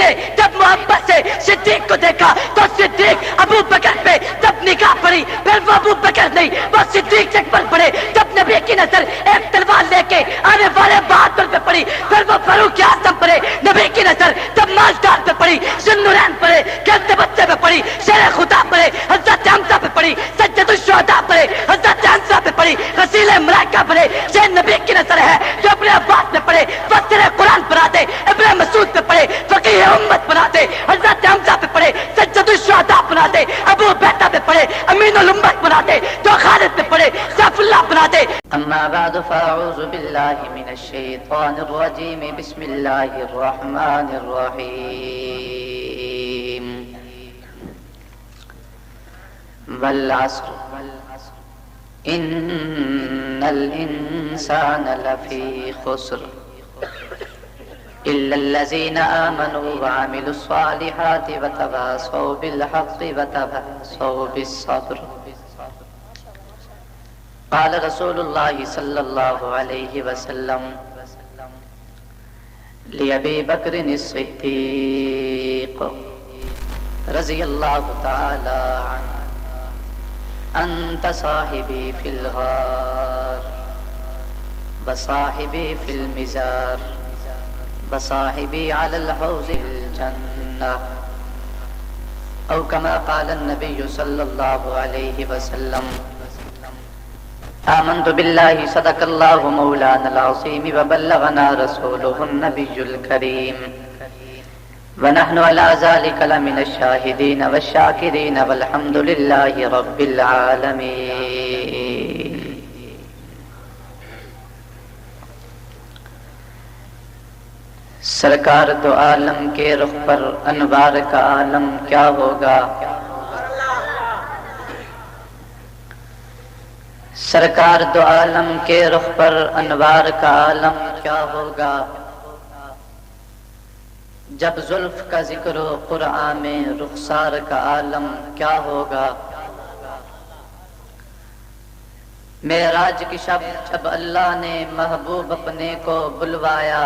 نے جب محبت سے صدیق کو دیکھا تو صدیق ابو بکر پہ جب نگاہ پڑی، پھر وہ ابو بکر نہیں وہ صدیق اکبر پڑے، جب نبی کی نظر ایک تلوار لے کے آنے والے بہادر پہ پڑی، پھر وہ فاروق اعظم پڑے، نبی کی نظر جب مالدار پہ پڑی، ذوالنورین پڑے، کہتے بچے پہ پڑی، شیر خدا پڑے، حضرت حمزہ پہ پڑی، سجد الشہداء پڑے، حضرت حمزہ پہ پڑی، رسول ملائکہ پڑے، یہ نبی کی نظر ہے جو اپنے عباس پہ پڑے، فسر قرآن پڑھا دے، ابن مسعود پہ پڑے، فقیہ امت بنا دے، حضرت حمزہ پہ پڑے، سجد الشہداء بنا دے، ابو بیٹا پہ پڑے، امین الامت بنا دے، جو خالد پہ پڑے، سیف اللہ بنا دے۔ اما بعد فاعوذ باللہ من الشیطان الرجیم بسم اللہ الرحمن الرحیم والعصر ان الانسان لفی خسر الا الذین آمنوا وعملوا الصالحات وتواصوا بالحق وتواصوا بالصبر۔ قال رسول اللہ صلی اللہ علیہ وسلم لأبی بکر الصدیق رضی اللہ تعالی عنہ انت صاحبی فی الغار وصاحبی فی المزار وصاحبی علی الحوض الجنہ، او کما قال النبی صلی اللہ علیہ وسلم آمنت باللہ صدق اللہ مولانا العظیم وبلغنا رسولہ النبی الکریم ونحن على ذلك لمن الشاہدین والشاکرین والحمد للہ رب العالمین۔ سرکار دو عالم کے رخ پر انوار کا عالم کیا ہوگا، سرکار دو عالم کے رخ پر انوار کا عالم کیا ہوگا، جب زلف کا ذکر ہو قرآن میں رخسار کا عالم کیا ہوگا۔ معراج کی شب جب اللہ نے محبوب اپنے کو بلوایا،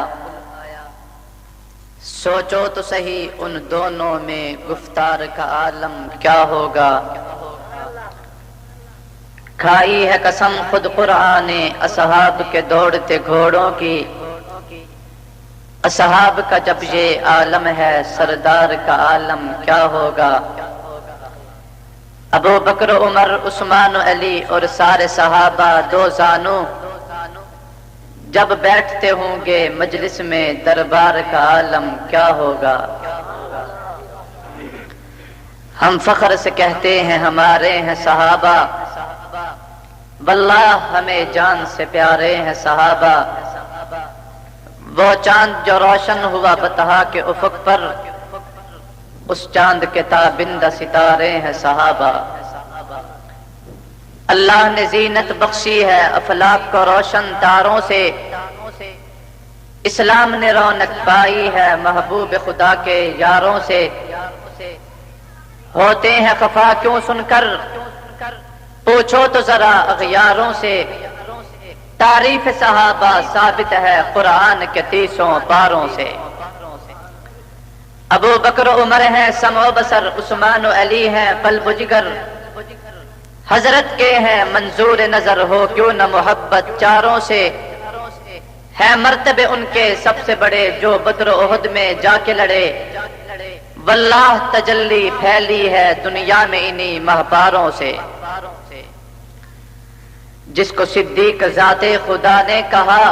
سوچو تو صحیح ان دونوں میں گفتار کا عالم کیا ہوگا۔ کھائی ہے قسم خود قرآن نے اصحاب کے دوڑتے گھوڑوں کی، اصحاب کا جب یہ عالم ہے سردار کا عالم کیا ہوگا۔ ابو بکر عمر عثمان علی اور سارے صحابہ دو زانو جب بیٹھتے ہوں گے مجلس میں دربار کا عالم کیا ہوگا۔ ہم فخر سے کہتے ہیں ہمارے ہیں صحابہ، واللہ ہمیں جان سے پیارے ہیں صحابہ۔ وہ چاند جو روشن ہوا بتہا کے افق پر، اس چاند کے تابندہ ستارے ہیں صحابہ۔ اللہ نے زینت بخشی ہے افلاک کو روشن تاروں سے، اسلام نے رونق پائی ہے محبوب خدا کے یاروں سے۔ ہوتے ہیں خفا کیوں سن کر پوچھو تو ذرا اغیاروں سے، تعریف صحابہ ثابت ہے قرآن کے 30 پاروں سے۔ ابو بکر عمر ہیں سمع و بصر، عثمان و علی ہیں قلب و جگر، حضرت کے ہیں منظور نظر ہو کیوں نہ محبت چاروں سے۔ ہے مرتبے ان کے سب سے بڑے جو بدر و احد میں جا کے لڑے، واللہ تجلی پھیلی ہے دنیا میں انہی مہپاروں سے۔ جس کو صدیق ذات خدا نے کہا،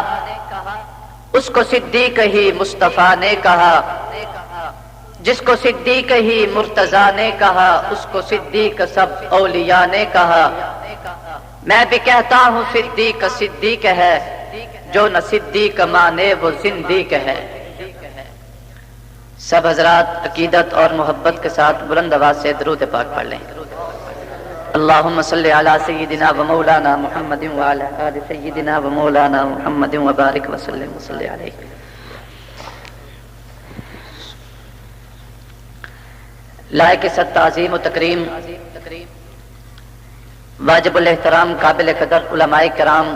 اس کو صدیق ہی مصطفیٰ نے کہا، جس کو صدیق ہی مرتضیٰ نے کہا، اس کو صدیق سب اولیاء نے کہا۔ میں بھی کہتا ہوں صدیق صدیق ہے، جو نہ صدیق مانے وہ زندیق ہے۔ سب حضرات عقیدت اور محبت کے ساتھ بلند آواز سے درود پاک پڑھ لیں۔ اللہم صلی علی سیدنا و مولانا محمد وعلی آل سیدنا و مولانا محمد وبارک وسلم وصلی علیہ۔ لائق ست تعظیم و تکریم، واجب الاحترام، قابل قدر علماء کرام،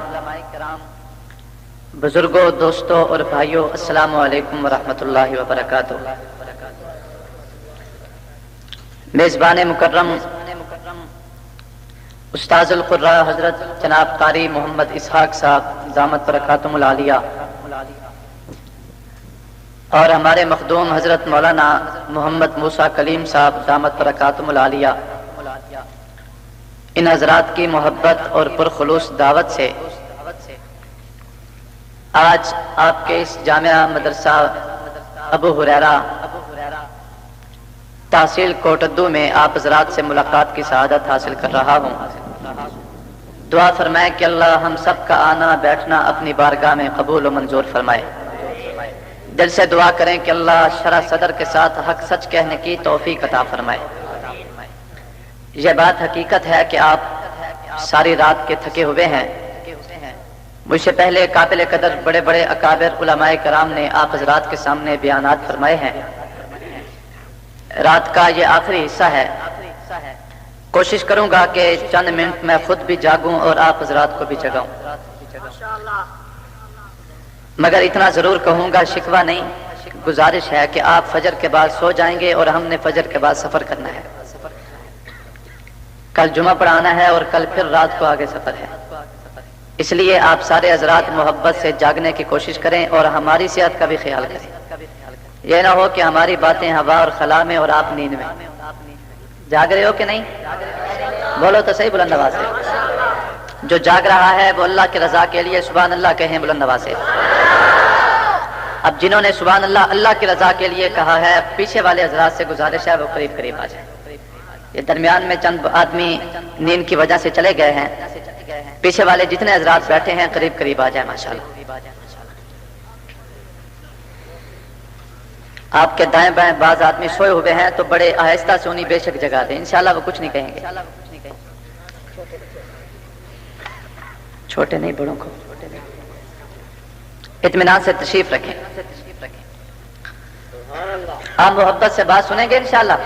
بزرگوں، دوستوں اور بھائیوں، السلام علیکم ورحمۃ اللہ وبرکاتہ۔ میزبان مکرم استاذ القرا حضرت جناب قاری محمد اسحاق صاحب دامت برکاتہم العالیہ اور ہمارے مخدوم حضرت مولانا محمد موسیٰ کلیم صاحب دامت برکاتہم العالیہ، ان حضرات کی محبت اور پرخلوص دعوت سے آج آپ کے اس جامعہ مدرسہ ابو ہریرہ تحصیل کوٹدو میں آپ حضرات سے ملاقات کی سعادت حاصل کر رہا ہوں۔ دعا فرمائے کہ اللہ ہم سب کا آنا بیٹھنا اپنی بارگاہ میں قبول و منظور فرمائے۔ دل سے دعا کریں کہ اللہ شرح صدر کے ساتھ حق سچ کہنے کی توفیق عطا فرمائے۔ یہ بات حقیقت ہے کہ آپ ساری رات کے تھکے ہوئے ہیں۔ مجھ سے پہلے قابل قدر بڑے بڑے اکابر علماء کرام نے آپ حضرات کے سامنے بیانات فرمائے ہیں۔ رات کا یہ آخری حصہ ہے، کوشش کروں گا کہ چند منٹ میں خود بھی جاگوں اور آپ حضرات کو بھی جگاؤں، مگر اتنا ضرور کہوں گا، شکوہ نہیں، گزارش ہے کہ آپ فجر کے بعد سو جائیں گے اور ہم نے فجر کے بعد سفر کرنا ہے۔ کل جمعہ پڑھانا ہے اور کل پھر رات کو آگے سفر ہے، اس لیے آپ سارے حضرات محبت سے جاگنے کی کوشش کریں اور ہماری صحت کا بھی خیال کریں۔ یہ نہ ہو کہ ہماری باتیں ہوا اور خلا میں اور آپ نیند میں۔ جاگ رہے ہو کہ نہیں؟ بولو تو صحیح بلند آواز سے۔ جو جاگ رہا ہے وہ اللہ کی رضا کے لیے سبحان اللہ کہیں بلند آواز سے۔ اب جنہوں نے سبحان اللہ اللہ کی رضا کے لیے کہا ہے، پیچھے والے حضرات سے گزارش ہے وہ قریب قریب آ جائیں۔ یہ درمیان میں چند آدمی نیند کی وجہ سے چلے گئے ہیں، پیچھے والے جتنے حضرات بیٹھے ہیں قریب قریب آ جائیں ماشاءاللہ۔ آپ کے دائیں بائیں بعض آدمی سوئے ہوئے ہیں تو بڑے آہستہ سے انہیں بے شک جگا دیں، انشاءاللہ وہ کچھ نہیں کہیں گے۔ چھوٹے نہیں بڑوں کو اطمینان سے تشریف رکھیں۔ آپ محبت سے بات سنیں گے انشاءاللہ،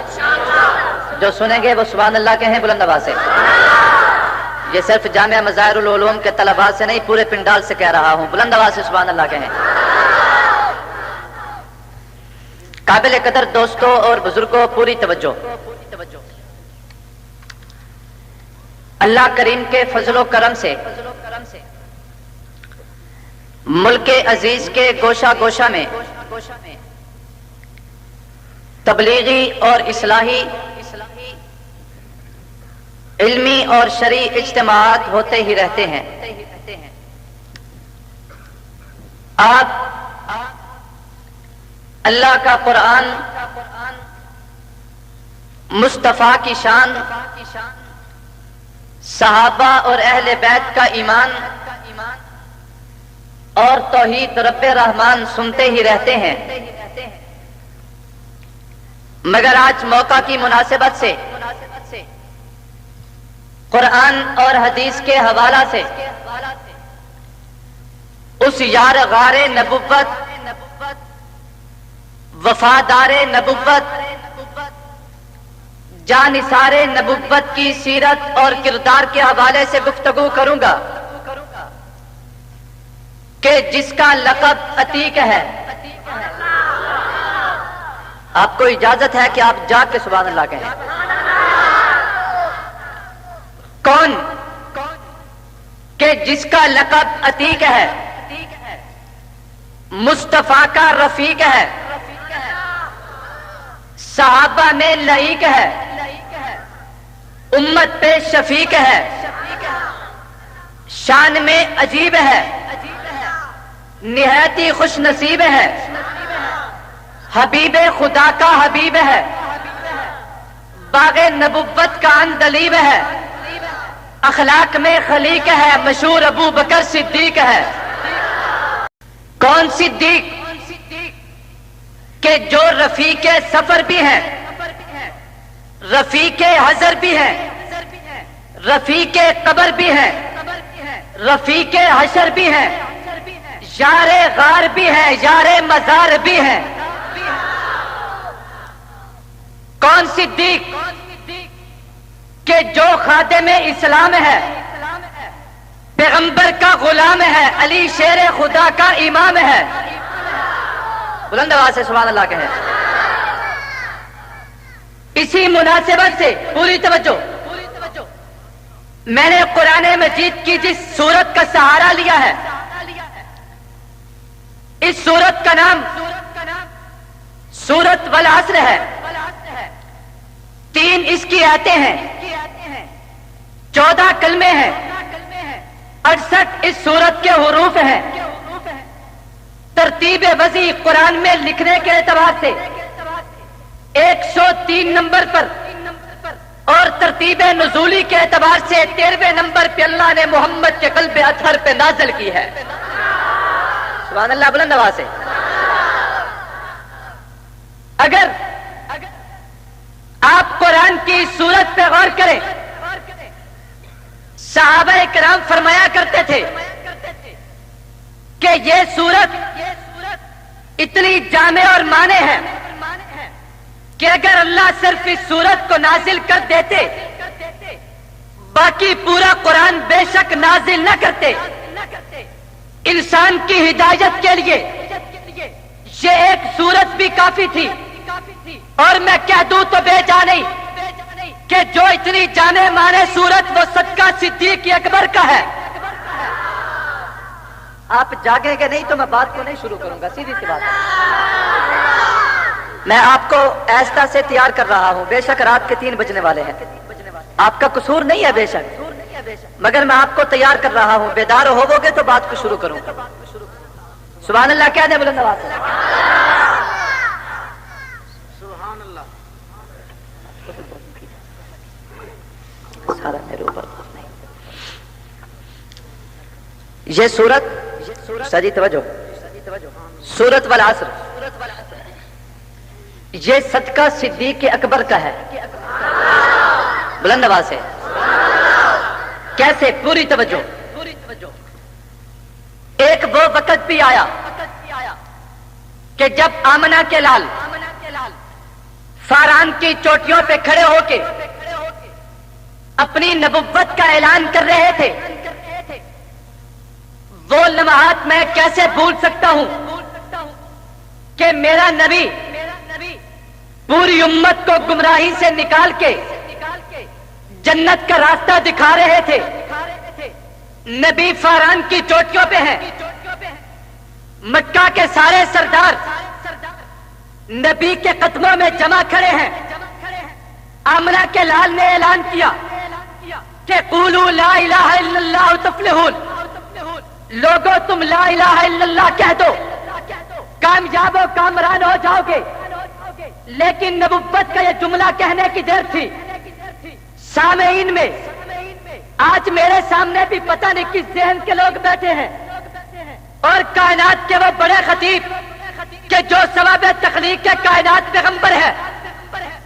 جو سنیں گے وہ سبحان اللہ کہیں بلند آواز سے۔ یہ صرف جامعہ مظاہر العلوم کے طلباء سے نہیں، پورے پنڈال سے کہہ رہا ہوں، بلند آواز سے سبحان اللہ کہیں۔ قابل قدر دوستوں اور بزرگوں پوری توجہ۔ اللہ کریم کے فضل و کرم سے ملک عزیز کے گوشہ گوشہ میں تبلیغی اور اصلاحی علمی اور شرعی اجتماعات ہوتے ہی رہتے ہیں۔ آپ اللہ کا قرآن، مصطفیٰ کی شان، صحابہ اور اہل بیت کا ایمان اور توحید رب رحمان سنتے ہی رہتے ہیں، مگر آج موقع کی مناسبت سے قرآن اور حدیث کے حوالہ سے اس یار غار نبوت، وفادار نبوت، جانثار نبوت کی سیرت اور کردار کے حوالے سے گفتگو کروں گا کہ جس کا لقب عتیق ہے۔ آپ کو اجازت ہے کہ آپ جا کے سبحان اللہ کہیں۔ کون کہ جس کا لقب عتیق ہے، مصطفیٰ کا رفیق ہے، صحابہ میں لعیق ہے، امت پہ شفیق ہے، شان میں عجیب ہے، نہایت ہی خوش نصیب ہے، حبیب خدا کا حبیب ہے، باغ نبوت کا اندلیب ہے، اخلاق میں خلیق ہے، مشہور ابو بکر صدیق ہے۔ کون صدیق کہ جو رفیق سفر بھی ہیں، رفیق حضر بھی ہیں، رفیق قبر بھی ہیں، رفیق حشر بھی ہیں، یار غار بھی ہیں، یار مزار بھی ہیں۔ کون صدیق کہ جو خادم اسلام ہے، پیغمبر کا غلام ہے، علی شیر خدا کا امام ہے۔ بلند آواز سے سبحان اللہ کہیں۔ اسی مناسبت سے پوری توجہ، میں نے قرآن مجید کی جس سورت کا سہارا لیا ہے، اس سورت کا نام سورت والعصر ہے۔ 3 اس کی آیتیں ہیں، 14 کلمے ہیں، 68 اس سورت کے حروف ہیں۔ ترتیب وضعی قرآن میں لکھنے کے اعتبار سے 103 نمبر پر اور ترتیب نزولی کے اعتبار سے 13ویں نمبر پہ اللہ نے محمد کے قلب اطہر پہ نازل کی ہے۔ سبحان اللہ، بلند آواز سے۔ اگر آپ قرآن کی سورت پہ غور کریں، صحابہ کرام فرمایا کرتے تھے کہ یہ سورت اتنی جامع اور مانے ہے کہ اگر اللہ صرف اس سورت کو نازل کر دیتے، باقی پورا قرآن بے شک نازل نہ کرتے، انسان کی ہدایت کے لیے یہ ایک سورت بھی کافی تھی۔ اور میں کہہ دوں تو بے جا نہیں کہ جو اتنی جانے مانے سورت وہ صدقہ صدیق اکبر کا ہے۔ آپ جاگیں گے نہیں تو میں بات کو نہیں شروع کروں گا، سیدھی سی بات ہے۔ میں آپ کو ایسا سے تیار کر رہا ہوں، بے شک رات کے 3 بجنے والے ہیں، آپ کا قصور نہیں ہے بے شک، مگر میں آپ کو تیار کر رہا ہوں، بیدار ہوو گے تو بات کو شروع کروں گا۔ سبحان اللہ کہہ دیں بلند آواز سے۔ سبحان اللہ۔ سارا میرے اوپر نہیں۔ یہ سورت سجی توجہ، سورت والعصر، یہ صدقہ صدیق اکبر کا ہے۔ بلند آواز سے۔ کیسے؟ پوری توجہ۔ ایک وہ وقت بھی آیا کہ جب آمنہ کے لال فاران کی چوٹیوں پہ کھڑے ہو کے اپنی نبوت کا اعلان کر رہے تھے، وہ لمحات میں کیسے بھول سکتا ہوں کہ میرا نبی پوری امت کو گمراہی سے نکال کے جنت کا راستہ دکھا رہے تھے۔ نبی فاران کی چوٹیوں پہ ہیں، مکہ کے سارے سردار نبی کے قدموں میں جمع کھڑے ہیں۔ آمنہ کے لال نے اعلان کیا کہ قولوا لا الہ الا اللہ تفلحون، لوگوں تم لا الہ الا اللہ کہہ دو، کامیاب و کامران ہو جاؤ گے۔ لیکن نبوت کا یہ جملہ کہنے کی دیر تھی۔ سامعین میں آج میرے سامنے بھی پتہ نہیں کس ذہن کے لوگ بیٹھے ہیں، اور کائنات کے وہ بڑے خطیب کہ جو سبب تخلیق کے کائنات پیغمبر ہے،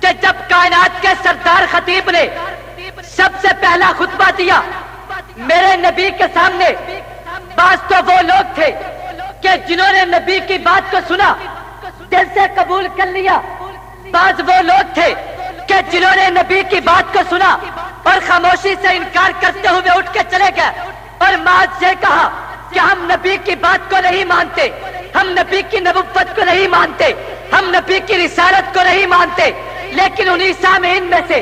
کہ جب کائنات کے سردار خطیب نے سب سے پہلا خطبہ دیا میرے نبی کے سامنے، بعض تو وہ لوگ تھے کہ جنہوں نے نبی کی بات کو سنا، دل سے قبول کر لیا، بعض وہ لوگ تھے کہ جنہوں نے نبی کی بات کو سنا اور خاموشی سے انکار کرتے ہوئے اٹھ کے چلے گئے اور معاذ سے کہا کہ ہم نبی کی بات کو نہیں مانتے، ہم نبی کی نبوت کو نہیں مانتے، ہم نبی کی رسالت کو نہیں مانتے۔ لیکن انہی سامعین میں سے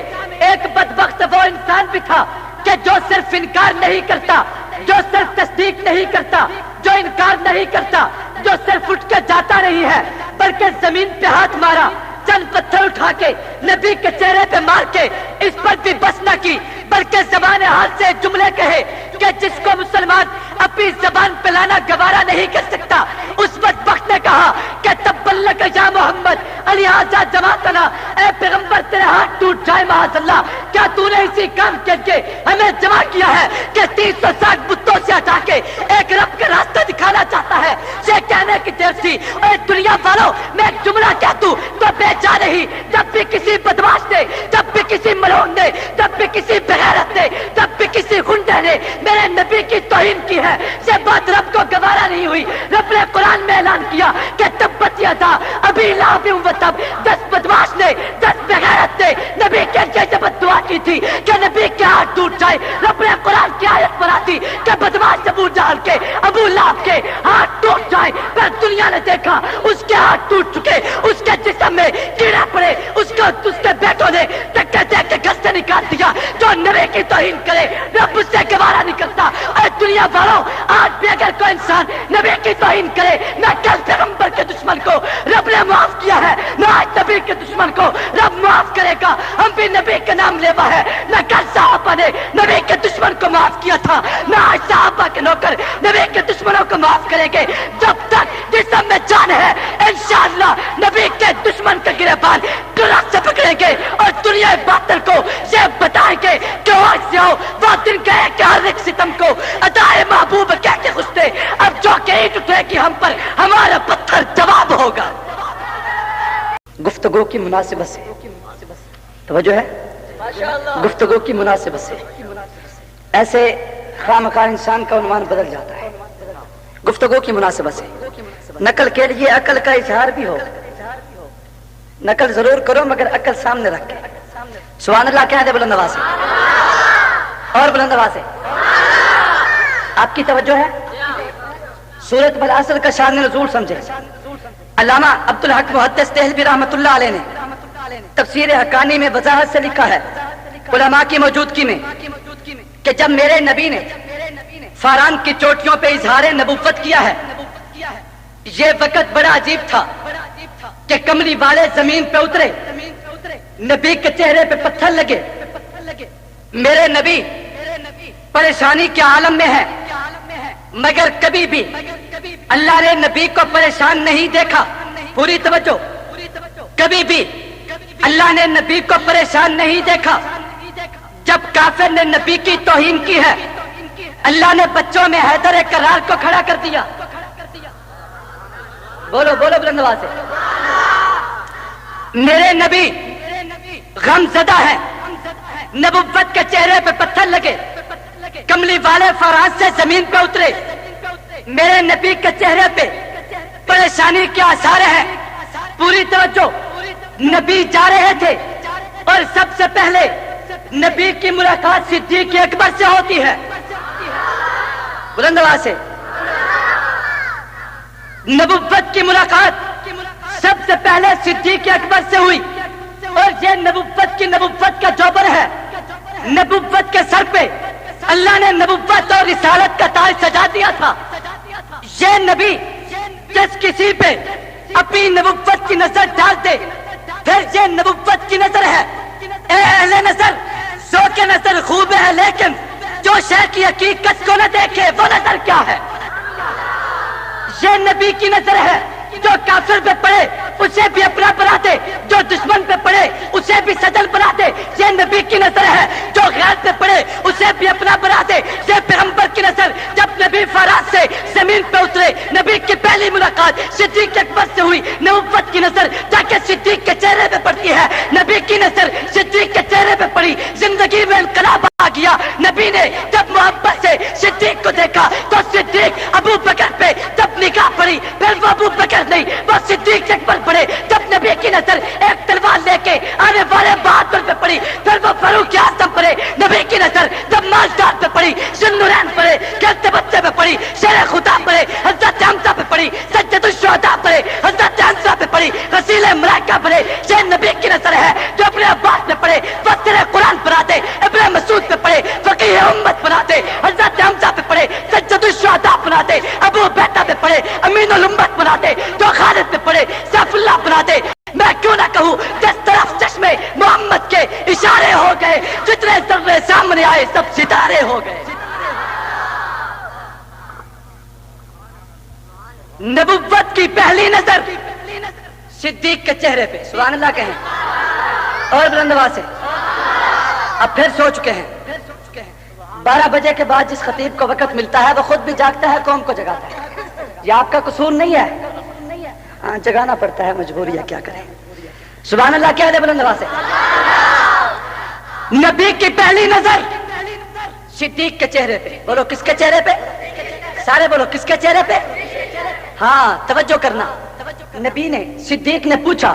ایک بدبخت وہ انسان بھی تھا کہ جو صرف انکار نہیں کرتا، جو صرف تصدیق نہیں کرتا، جو انکار نہیں کرتا، جو صرف اٹھ کے جاتا نہیں ہے بلکہ زمین پہ ہاتھ مارا، چند پتھر اٹھا کے نبی کے چہرے پہ مار کے اس پر بھی بس نہ کی، بلکہ زبان حال سے جملے کہے کہ جس کو مسلمان اپنی زبان پہ لانا گوارا نہیں کر سکتا، اس بدبخت نے کہا کہ تبا لک یا محمد الہذا جماعتنا، اے پیغمبر تیرے ہاتھ ٹوٹ جائے معاذ اللہ، کیا تو نے اسی کام کے لیے ہمیں جمع کیا ہے کہ 360 بتوں سے ہٹا کے ایک رب کا راستہ دکھانا چاہتا ہے؟ یہ کہنے کی دیر تھی۔ اور دنیا والوں میں ایک جملہ کہہ دوں تو بے جا نہیں، جب بھی کسی بدماش نے، جب بھی کسی ملعون نے، جب بھی کسی بغیرت نے، جب بھی کسی گنڈے نے میرے نبی کی توہین کی ہے، یہ بات رب کو گوارا نہیں ہوئی۔ رب نے قرآن میں اعلان کیا کہ تبت یدا ابی لہب و تب، 10 بدماش نے، 10 بغیرت نے نبی کے جیسے بد دعا کی تھی کہ نبی کے ہاتھ ٹوٹ جائے. رب نے قرآن کی آیت پر آتی کہ بدماش ابو جہل کے ابو لہب کے ہاتھ ٹوٹ جائے. پر دنیا نے دیکھا اس کے ہاتھ ٹوٹ چکے, اس کے جسم میں کیڑے پڑے, اس کے بیٹوں نے ٹکے دے کے گھر سے نکال دیا. جو نبی کی توہین کرے رب اس سے گوارا نہیں کرتا. اے دنیا والوں, آج بھی اگر کوئی انسان نبی کی توہین کرے, نہ کل پیغمبر کے دشمن کو رب نے معاف کیا ہے, نہ آج نبی کے دشمن کو رب معاف کرے گا. ہم بھی نبی کے نام لیوا ہے, نہ کل صحابہ نے نبی کے دشمن کو معاف کیا تھا, نہ آج صحابہ کے نوکر نبی کے دشمنوں کو معاف کریں گے. جب تک جسم میں جان ہے انشاءاللہ نبی کے دشمن کا گریبان درخت سے پکڑیں گے اور دنیا باطل کو یہ بتائیں گے کہ آج سے ہو وہ دن گئے کہ ہر ایک ستم کو ادائے محبوب کہتے خوش تھے. اب جو کہ عید اٹھے گی ہم پر ہمارا پتھر جواب ہوگا. گفتگو کی مناسبت سے توجہ ہے, گفتگو کی مناسبت سے ایسے خامخواہ انسان کا عنوان بدل جاتا ہے. گفتگو کی مناسبت سے نقل کے لیے عقل کا اظہار بھی ہو, نقل ضرور کرو مگر عقل سامنے رکھ کے. سبحان اللہ کہہ دے بلند آواز سے, اور بلند آواز سے. آپ کی توجہ ہے, سورۃ والعصر کا شان نزول سمجھے. علامہ عبدالحق محدث دہلوی رحمۃ اللہ علیہ نے تفسیر حقانی میں وضاحت سے لکھا ہے علماء کی موجودگی میں کہ جب میرے نبی نے فاران کی چوٹیوں پہ اظہار نبوت کیا ہے, یہ وقت بڑا عجیب تھا کہ کملی والے زمین پہ اترے, نبی کے چہرے پہ پتھر لگے. میرے نبی پریشانی کے عالم میں ہے مگر کبھی بھی اللہ نے نبی کو پریشان نہیں دیکھا. پوری توجہ, کبھی بھی اللہ نے نبی کو پریشان نہیں دیکھا. جب کافر نے نبی کی توہین کی ہے اللہ نے بچوں میں حیدر کرار کو کھڑا کر دیا. بولو بولو بلند آواز سے. میرے نبی غم زدہ ہے, نبوت کے چہرے پہ پتھر لگے, کملی والے فرانس سے زمین پہ اترے. میرے نبی کے چہرے پہ پریشانی کے آثار ہیں. پوری توجہ, نبی جا رہے تھے اور سب سے پہلے نبی کی ملاقات صدیق اکبر سے ہوتی ہے. بلند آواز سے. نبوت کی ملاقات سب سے پہلے صدیق اکبر سے ہوئی اور یہ نبوت کا جوبر ہے. نبوت کے سر پہ اللہ نے نبوت اور رسالت کا تاج سجا دیا تھا. یہ نبی جس کسی پہ اپنی نبوت کی نظر ڈالتے پھر یہ نبوت کی نظر ہے. اے اہل نظر, ذوق نظر خوب ہے لیکن جو شے کی حقیقت کو نہ دیکھے وہ نظر کیا ہے. یہ نبی کی نظر ہے. جو کافر پہ پڑے اسے بھی اپنا بنا دے, جو دشمن پہ پڑے اسے بھی سجل بنا دے. یہ نبی کی نظر ہے. جو غیر پہ پڑے اسے بھی اپنا بنا دے. یہ پیغمبر کی نظر. جب نبی فراز سے زمین پہ اترے, نبی کی پہلی ملاقات صدیق اکبر سے ہوئی. نبوت کی نظر تاکہ صدیق کے چہرے پہ پڑتی ہے. نبی کی نظر صدیق کے چہرے پہ پڑی. زندگی میں انقلاب آ گیا. نبی نے جب محبت سے صدیق کو دیکھا تو صدیق ابو بکر پہ جب نگاہ پڑی پھر وہ ابو بکر نہیں وہ صدیق اکبر پڑے. جب نبی کی نظر ایک تلوار لے کے آنے والے بہادر پہ پڑی پھر وہ فاروق اعظم پڑے. نبی کی نظر جب مالدار پہ پڑی, ذوالنورین پڑے, کہتے بچے پہ پڑی, شیر خدا پڑے, حضرت حمزہ پہ پڑی, سجد الشہداء پڑے, حضرت حمزہ پہ پڑی, غسیل ملائکہ پڑے. یہ نبی کی نظر ہے. جو اپنے عباس پہ پڑے فسر قرآن بناتے, ابن مسعود پہ پڑے فقیہ امت بناتے, حضرت حمزہ پہ پڑے سجد الشہداء بناتے, ابو بیٹا پہ پڑے امین الامت بناتے, جو خالد پہ پڑے سیف اللہ بناتے. میں کیوں نہ کہوں جس طرف چشمے محمد کے اشارے ہو گئے, جتنے ذرے سامنے آئے سب ستارے ہو گئے. نبوت کی پہلی نظر صدیق کے چہرے پہ. سبحان اللہ کہیں اور بلند آواز سے. اب پھر سو چکے ہیں. 12 بجے کے بعد جس خطیب کو وقت ملتا ہے وہ خود بھی جاگتا ہے, قوم کو جگاتا ہے. یہ آپ کا قصور نہیں ہے, ہاں جگانا پڑتا ہے, مجبوری ہے, کیا کریں. سبحان اللہ کہہ دے بلند آواز سے. نبی کی پہلی نظر صدیق کے چہرے پہ. بولو کس کے چہرے پہ, سارے بولو کس کے چہرے پہ. ہاں توجہ کرنا. نبی نے صدیق نے پوچھا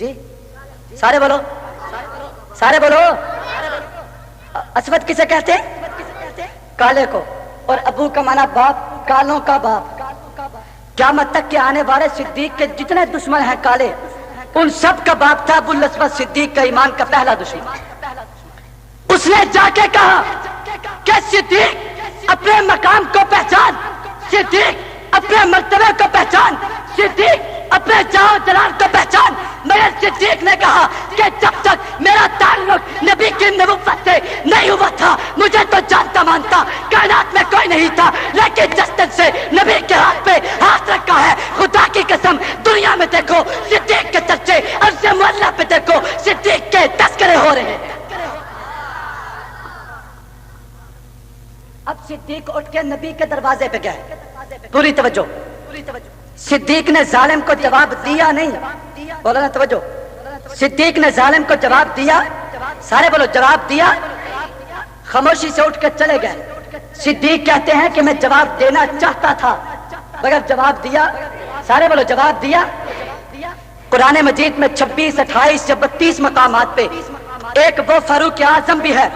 جی سارے بولو، سارے بولو۔ اسود کسے کہتے ہیں؟ کالے کو، اور ابو کا معنی باپ، کالوں کا باپ۔ قیامت تک کے آنے والے صدیق کے جتنے دشمن ہیں کالے، ان سب کا باپ تھا ابو الاسود صدیق کا ایمان کا پہلا دشمن۔ اس نے جا کے کہا کہ صدیق اپنے مقام کو پہچان، صدیق اپنے مرتبے کو پہچان، صدیق اپنے جاؤ جلال کو پہچان۔ میرے صدیق نے کہا کہ جب تک میرا تعلق نبی کی نبوت سے نہیں ہوا تھا مجھے تو جانتا مانتا کائنات میں کوئی نہیں تھا، لیکن جس دن سے نبی کے ہاتھ پہ ہاتھ رکھا ہے خدا کی قسم دنیا میں دیکھو صدیق کے چرچے، عرض معلیٰ پہ دیکھو صدیق کے تذکرے ہو رہے ہیں۔ اب صدیق اٹھ کے نبی کے دروازے پہ گئے، پوری توجہ۔ صدیق نے ظالم کو جواب دیا نہیں، بولو نا توجہ، صدیق نے ظالم کو جواب دیا، سارے بولو جواب دیا، خاموشی سے اٹھ کے چلے گئے۔ صدیق کہتے ہیں کہ میں جواب دینا چاہتا تھا مگر جواب دیا، سارے بولو جواب دیا۔ قرآن مجید میں 26، 28 یا 32 مقامات پہ ایک وہ فاروق اعظم بھی ہے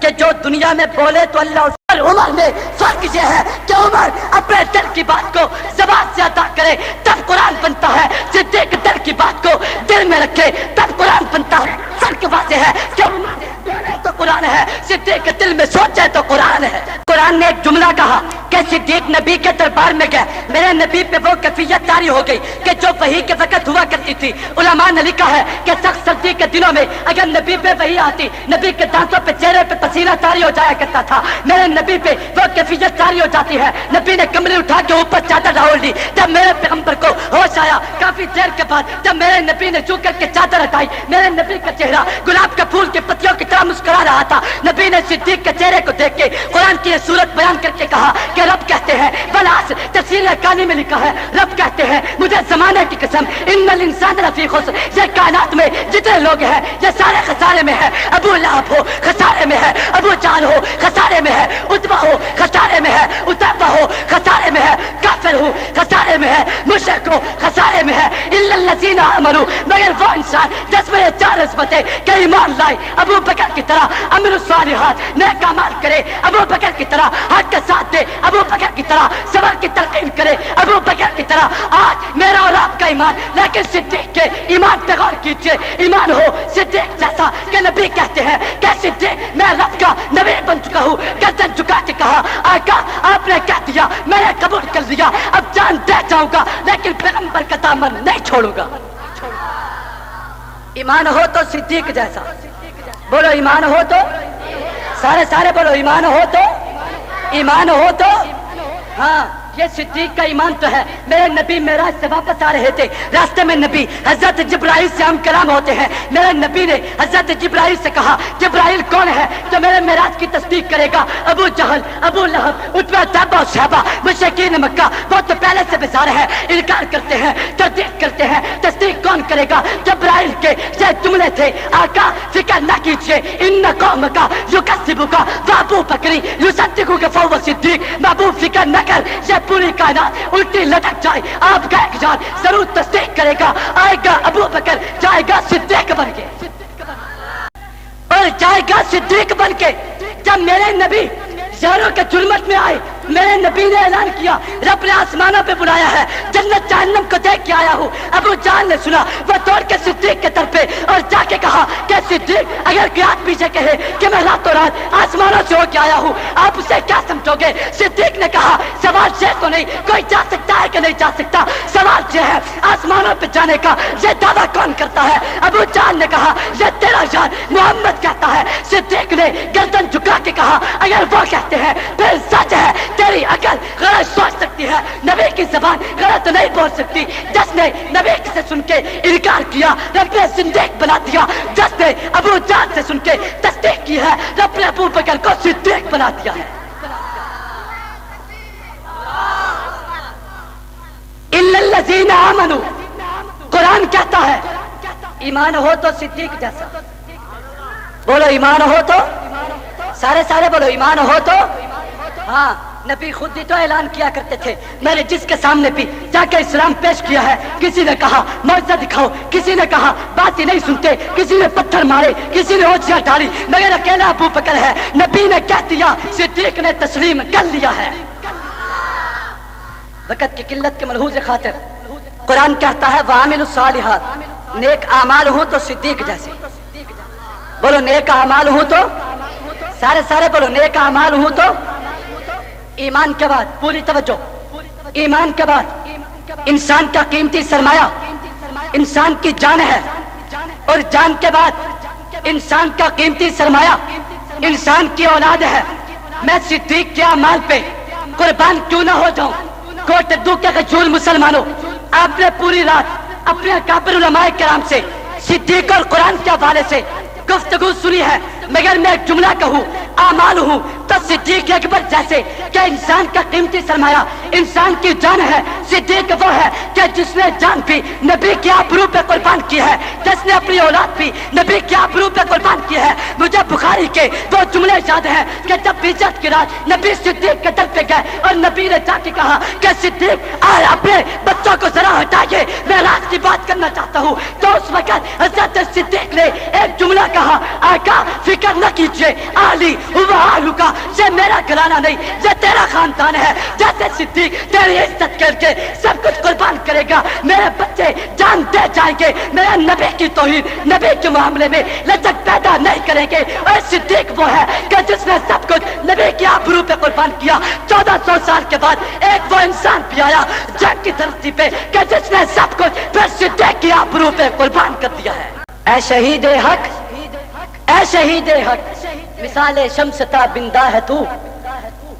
کہ جو دنیا میں بولے تو اللہ اس پر۔ عمر میں فرق یہ ہے کہ عمر اپنے دل کی بات کو زبان سے ادا کرے تب قرآن بنتا ہے، صدیق دل کی بات کو دل میں رکھے تب قرآن بنتا ہے۔ فرق واضح ہے کہ عمر بولے تو قرآن ہے، صدیق دل میں سوچے تو قرآن ہے۔ قرآن نے ایک جملہ کہا کہ صدیق نبی کے دربار میں گئے، میرے نبی پہ وہ کیفیت طاری ہو گئی کہ جو وحی کے وقت ہوا کرتی تھی۔ علماء نے لکھا ہے کہ سخت سردی کے دنوں میں اگر نبی پہ وحی آتی نبی کے دانتوں پہ چہرے پہ پسینہ طاری ہو جایا کرتا تھا، میرے نبی پہ وہ کیفیت طاری ہو جاتی ہے۔ نبی نے کمرے اٹھا کے اوپر چادر ڈال دی، جب میرے پیغمبر کو ہوش آیا کافی دیر کے بعد جب میرے نبی نے جھک کر کے چادر ہٹائی میرے نبی کا چہرہ گلاب کے پھول کی پتیوں کی طرح مسکرا رہا تھا۔ نبی نے صدیق کے چہرے کو دیکھ کے قرآن کی صورت بیان کر کے کہا کہ رب کہتے ہیں بلاس تفسیر کانی میں لکھا ہے، رب کہتے ہیں مجھے زمانے کی قسم ان الانسان لفی خسر، یہ کائنات میں جتنے لوگ ہیں یہ سارے خسارے میں ہے۔ ابو لہب ہو خسارے میں ہے، ابو جہل ہو خسارے میں ہے، عتبہ ہو خسارے میں ہے، عتبہ ہو خسارے میں ہے، کافر ہو خسارے میں ہے، مشرک ہو خسارے میں ہے، الا الذین آمنوا، مگر وہ انسان جس میں یہ 4 عصمتیں کہ ایمان لائے، ابو بکر کی طرح عمل الصالحات نیک اعمال کرے، ابو بکر کی طرح حق کے ساتھ دے، ابو بکر کی طرح صبر کی تلقین کرے، ابو بکر کی طرح آج میرا اور آپ کا ایمان۔ لیکن صدیق کے ایمان پہ غور کیجئے، ایمان ہو صدیق جیسا کہ نبی کہتے ہیں کہ صدیق میں رب کا نبی بن چکا ہوں، گردن جھکا کے کہا آقا آپ نے کہہ دیا میں نے قبول کر لیا، اب جان دے جاؤں گا لیکن پیغمبر کا دامن نہیں چھوڑوں گا۔ ایمان ہو تو صدیق جیسا، بولو ایمان ہو تو، سارے بولو ایمان ہو تو، ایمان ہو تو، ہاں یہ صدیق کا ایمان تو ہے۔ میرے نبی معراج سے واپس آ رہے تھے، راستے میں نبی حضرت جبرائیل سے ہم کلام ہوتے ہیں۔ میرے نبی نے حضرت جبرائیل سے کہا جبرائیل کون ہے جو میرے معراج کی تصدیق کرے گا؟ ابو جہل، ابو لہب، عتبہ، تابہ اور شہبہ، مشرکین مکہ، وہ تو پہلے سے بیزار ہے، انکار کرتے ہیں، تردید کرتے ہیں، تصدیق کون کرے گا؟ جبرائیل کے یہ جملے تھے آقا فکر نہ کیجئے ان قومک یکذبک وابو بکر یصدقک فہو صدیق، محبوب فکر نہ کر یہ پوری کائنات الٹی لٹک جائے آپ کا ایک جان ضرور تصدیق کرے گا، آئے گا ابو بکر جائے گا صدیق بن کے، اور جائے گا صدیق بن کے۔ جب میرے نبی زہروں کے ظلمت میں آئے میرے نبی نے اعلان کیا رب نے آسمانوں پہ بلایا ہے، جنت جہنم کو دیکھ کے آیا ہوں۔ ابو جان نے سنا وہ توڑ کے صدیق کے طرف پہ اور جا کے کہا کہ صدیق اگر کوئی آدمی پیچھے کہے کہ میں راتوں رات آسمانوں سے ہو کے آیا ہوں آپ اسے کیا سمجھو گے؟ صدیق نے کہا سوال یہ تو نہیں کوئی جا سکتا ہے کہ نہیں جا سکتا، سوال یہ ہے آسمانوں پہ جانے کا یہ دعویٰ کون کرتا ہے؟ ابو جان نے کہا یہ تیرا جان محمد کہتا ہے۔ صدیق نے گردن جھکا کے کہا اگر وہ کہتے ہیں پھر سچ ہے، تیری عقل غلط سوچ سکتی ہے، نبی کی زبان غلط نہیں بول سکتی۔ جس نے نبی سے سن کے انکار کیا رب نے صدیق بنا دیا، جس نے ابو جان سے سن کے تصدیق کی ہے رب نے ابو بکر کو صدیق بنا دیا ہے۔ الا الذین آمنوا، قرآن کہتا ہے ایمان ہو تو صدیق جیسا، بولو ایمان ہو تو، سارے بولو ایمان ہو تو، ہاں نبی خود ہی تو اعلان کیا کرتے تھے، میں نے جس کے سامنے بھی جا کے اسلام پیش کیا ہے، کسی نے کہا معجزہ دکھاؤ، کسی نے کہا بات ہی نہیں سنتے، کسی نے پتھر مارے، کسی نے اوچھیاں ڈالی، مگر اکیلا ابو بکر ہے، نبی نے کہہ دیا، صدیق نے تسلیم کر لیا ہے۔ وقت کی قلت کے ملحوظ خاطر قرآن کہتا ہے وَعَمِلُوا الصَّالِحَاتِ، نیک اعمال ہوں تو صدیق جیسے، بولو نیک اعمال ہوں تو، سارے بولو نیک اعمال ہوں تو، ایمان کے بعد پوری توجہ، ایمان کے بعد انسان کا قیمتی سرمایہ انسان کی جان ہے، اور جان کے بعد انسان کا قیمتی سرمایہ انسان کی اولاد ہے۔ میں صدیق کے اعمال پہ قربان کیوں نہ ہو جاؤں؟ کوٹ دو کے غجول مسلمانوں، آپ نے پوری رات اپنے اکابر علماء کرام سے صدیق اور قرآن کے حوالے سے گفتگو سنی ہے، مگر میں ایک جملہ کہوں، اعمال ہوں تو صدیق اکبر جیسے کہ انسان کا قیمتی سرمایہ انسان کی جان ہے۔ صدیق وہ ہے کہ جس نے جان بھی نبی کی آبرو پہ قربان کی ہے، جس نے اپنی اولاد بھی نبی کی آبرو پہ قربان کی ہے۔ مجھے بخاری کے وہ جملے یاد ہیں کہ جب بیجت کی رات نبی صدیق کے در پہ گئے اور نبی نے جا کے کہا کہ صدیق آئے اپنے بچوں کو ذرا ہٹائیے، میں رات کی بات کرنا چاہتا ہوں، تو اس وقت حضرت صدیق نے ایک جملہ کہا، آقا فکر نہ کیجئے، آلی ہوا آلو کا، یہ میرا گھرانہ نہیں، یہ تیرا خاندان ہے، جیسے صدیق تیری عزت کر کے سب کچھ قربان کرے گا، میرے بچے جان دے جائیں گے، میرے نبی کی توہین نبی کے معاملے میں لچک پیدا نہیں کریں گے۔ اور صدیق وہ ہے کہ جس نے سب کچھ نبی کی آبرو پہ قربان کیا۔ 1400 سال کے بعد ایک وہ انسان بھی آیا جنگ کی دھرتی پہ کہ جس نے سب کچھ پھر صدیق کی آبرو پہ قربان کر دیا ہے۔ اے شہید حق، اے شہید حق، مثال شمس تابندہ ہے تو،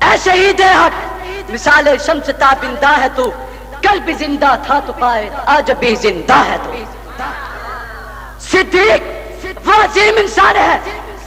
اے شہید حق مثال شمس تابندہ ہے تو، کل بھی زندہ تھا تو قائد آج بھی زندہ ہے تو۔ صدیق وہ عظیم انسان ہے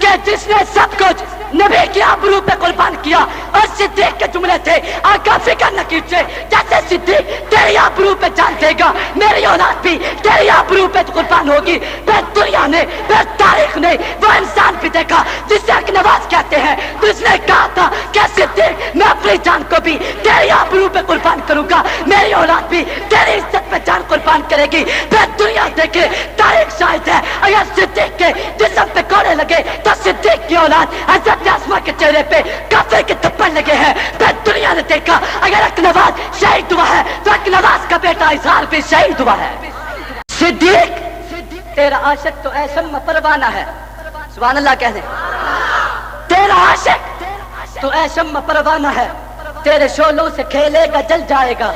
کہ جس نے سب کچھ نبی کی آبرو پہ قربان کیا، اور صدیق کے جملے تھے، آقا فکر نہ کیجئے، جیسے صدیق تیری آبرو پہ جان دے گا، میری اولاد بھی تیری آبرو پہ قربان ہوگی۔ پھر دنیا نے، پھر تاریخ نے وہ انسان بھی دیکھا جسے حق نواز کہتے ہیں، جس نے کہا تھا کہ صدیق میں اپنی جان کو بھی تیری آبرو پہ قربان کروں گا، میری اولاد بھی تیری عزت پہ جان قربان کرے گی۔ پھر دنیا دیکھے، تاریخ شاہد ہے، اگر صدیق کے جسم پہ کوڑے لگے تو صدیق کی اولاد حضرت آسما کے چہرے پہ کافر کے تھپڑ لگے ہیں۔ پھر دنیا نے دیکھا اگر حق نواز شہید ہوا ہے تو حق نواز کا بیٹا اظہار بھی شہید ہوا ہے۔ صدیق تیرا عاشق تو اے شمع پروانہ ہے، سبحان اللہ کہہ دیں، تیرا عاشق تو اے شمع پروانہ ہے، تیرے شعلوں سے کھیلے گا جل جائے گا،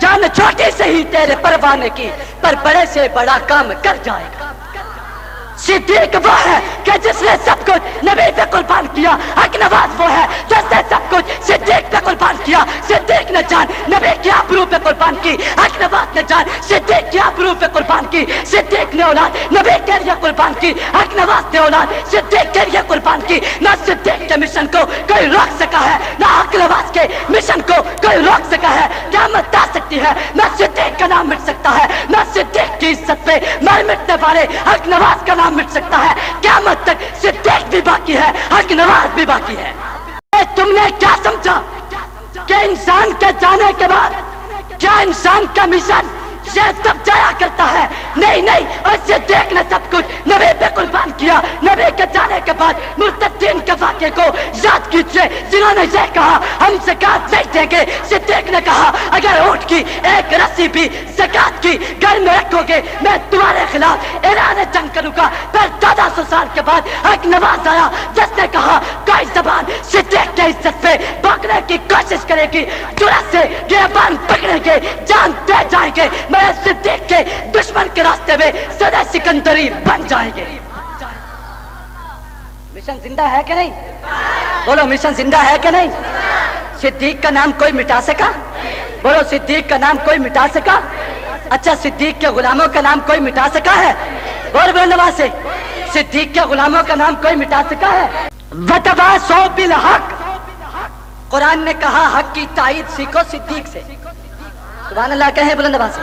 جان چھوٹی سے ہی تیرے پروانے کی پر بڑے سے بڑا کام کر جائے گا۔ صدیق وہ ہے کہ جس نے سب کچھ نبی پہ قربان کیا، حق نواز وہ ہے جس نے سب کچھ صدیق پہ قربان کیا۔ صدیق نے جان نبی کی آبرو پہ قربان کی، حق نواز نے جان صدیق کی آبرو پہ قربان کی۔ صدیق نے اولاد نبی کے لیے قربان کی، حق نواز نے اولاد صدیق کے لیے قربان کی۔ نہ صدیق کے مشن کو کوئی روک سکا ہے، نہ حق نواز کے مشن کو کوئی روک سکا ہے۔ قیامت آ سکتی ہے، نہ صدیق کا نام مٹ سکتا ہے، نہ صدیق کی عزت پہ مر مٹنے والے حق نواز کا نام مٹ سکتا ہے۔ قیامت تک صدیق بھی باقی ہے، حق نواز بھی باقی ہے۔ تم نے کیا سمجھا کہ انسان کے جانے کے بعد کیا انسان کا مشن یہ تب جایا کرتا ہے؟ نہیں، اور صدیق نے سب کچھ نبی پہ قربان کیا۔ نبی کے جانے کے بعد مرتدین کے واقعے کو یاد کیجئے، جنہوں نے یہ کہا ہم زکات نہیں دیں گے۔ صدیق نے کہا اگر اونٹ کی ایک رسی بھی زکات کی گھر میں رکھو گے میں تمہارے خلاف اعلان جنگ کروں گا۔ پھر 1400 سال کے بعد حق نواز آیا جس نے کہا کوئی زبان صدیق کی عزت پہ بھاگنے کی کوشش کرے گی، جرأت سے گریبان پکڑیں گے، جان دے جائیں گے، میں صدیق کے دشمن کے راستے میں سدا سکندری بن جائیں گے۔ مشن زندہ ہے کہ نہیں؟ بولو مشن زندہ ہے کہ نہیں؟ صدیق کا نام کوئی مٹا سکا؟ بولو صدیق کا نام کوئی مٹا سکا؟ اچھا صدیق کے غلاموں کا نام کوئی مٹا سکا ہے؟ بول بولنے سے صدیق کے غلاموں کا نام کوئی مٹا سکا ہے؟ وَتَوَاصَوْا بِالْحَقِّ، قرآن نے کہا حق کی تائید سیکھو صدیق سے۔ سبحان اللہ کہیں بلند آواز سے،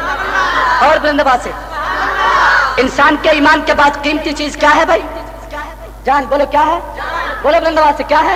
اور بلند آواز سے۔ انسان کے ایمان کے بعد قیمتی چیز کیا ہے بھائی؟ جان بولو کیا ہے؟ بولو بلند آواز سے کیا ہے؟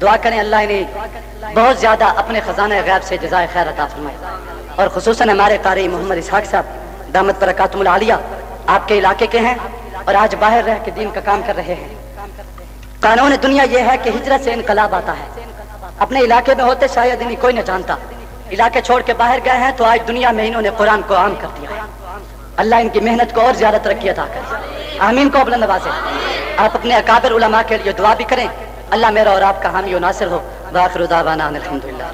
دعا کریں اللہ انہیں بہت زیادہ اپنے خزانہ غیب سے جزائے خیر عطا فرمائے. اور خصوصاً ہمارے قاری محمد اسحاق صاحب دامت برکاتہم العالیہ آپ کے علاقے کے ہیں اور آج باہر رہ کے دین کا کام کر رہے ہیں. قانون دنیا یہ ہے کہ ہجرت سے انقلاب آتا ہے. اپنے علاقے میں ہوتے شاید انہیں کوئی نہ جانتا, علاقے چھوڑ کے باہر گئے ہیں تو آج دنیا میں انہوں نے قرآن کو عام کر دیا ہے. اللہ ان کی محنت کو اور زیادہ ترقی عطا کرے. آمین کو بلند نوازے. آپ اپنے اکابر علماء کے لیے دعا بھی کریں, اللہ میرا اور آپ کا حامی و ناصر ہو. وآخر دعوانا الحمدللہ.